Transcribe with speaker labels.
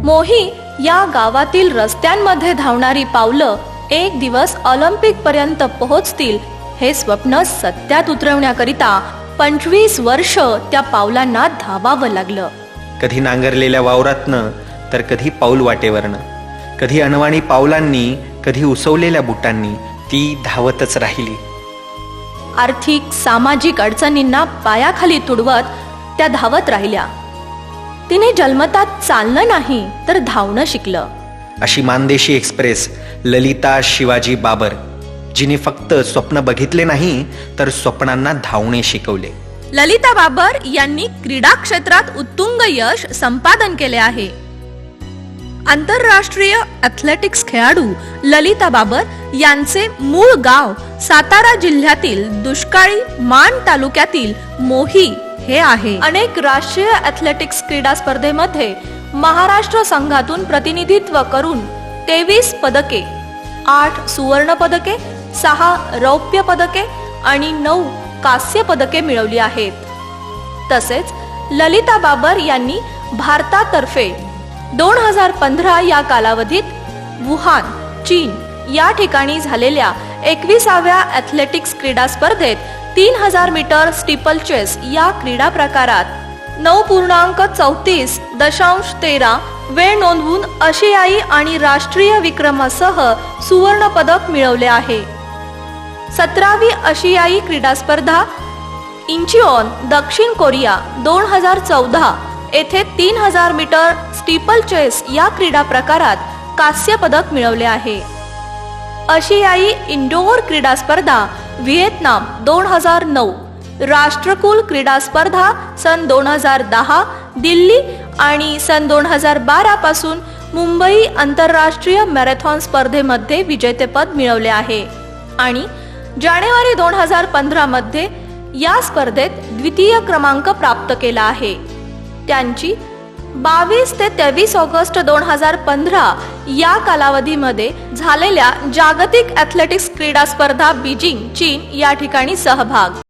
Speaker 1: मोही या गावातील रस्त्यांमध्ये धावणारी पावलं एक दिवस ऑलिम्पिक पर्यंत पोहोचतील हे स्वप्न सत्यात उतरवण्याकरिता 25 वर्ष त्या पावलांना धावावं लागलं.
Speaker 2: कधी नांगरलेल्या वावरातनं तर कधी पाऊल वाटेवरनं, कधी अनवाणी पावलांनी, कधी उसवलेल्या बुटांनी ती धावतच राहिली.
Speaker 1: आर्थिक सामाजिक अडचणींना पायाखाली तुडवत त्या धावत राहिल्या. तिने जन्मतात चालणं नाही तर धावणं शिकलं.
Speaker 2: अशी मानदेशी एक्सप्रेस ललिता शिवाजी बाबर, जिने फक्त स्वप्न बघितले नाही तर स्वप्नांना धावणे शिकवले.
Speaker 1: ललिता बाबर यांनी क्रीडा क्षेत्रात उत्तुंग यश संपादन केले आहे. आंतरराष्ट्रीय ॲथलेटिक्स खेळाडू ललिता बाबर यांचे मूळ गाव सातारा जिल्ह्यातील दुष्काळी माण तालुक्यातील मोही हे आहे. अनेक राष्ट्रीय ॲथलेटिक्स क्रीडा स्पर्धेमध्ये महाराष्ट्र संघातून प्रतिनिधित्व करून 23 पदके, 8 सुवर्ण पदके, 6 रौप्य पदके आणि 9 कांस्य पदके मिळवली आहेत. तसेच ललिता बाबर यांनी भारतातर्फे 2015 या कालावधीत वुहान, चीन या ठिकाणी झालेल्या 21व्या ॲथलेटिक्स क्रीडा स्पर्धेत 3000 मीटर स्टीपल चेस या क्रीडा प्रकारात 9.34.13 वेळ नोंदवून आशियाई आणि राष्ट्रीय विक्रमासह सुवर्ण पदक मिळवले आहे. 17वी आशियाई क्रीडा स्पर्धा इंचिऑन, दक्षिण कोरिया 2014 येथे 3000 मीटर स्टीपल चेस या क्रीडा प्रकारात कांस्य पदक मिळवले आहे. आशियाई इंडोर क्रीडा स्पर्धा व्हिएतनाम 2009, राष्ट्रकुल क्रीडा स्पर्धा सन 2010 दिल्ली आणि सन 2012 पासून मुंबई आंतरराष्ट्रीय मॅरेथॉन स्पर्धेमध्ये विजेतेपद मिळवले आहे आणि जानेवारी 2015 मध्ये या स्पर्धेत द्वितीय क्रमांक प्राप्त केला आहे. त्यांची 22 ते 23 ऑगस्ट 2015 या कालावधीमध्ये झालेल्या जागतिक ॲथलेटिक्स क्रीडा स्पर्धा बीजिंग, चीन या ठिकाणी सहभाग.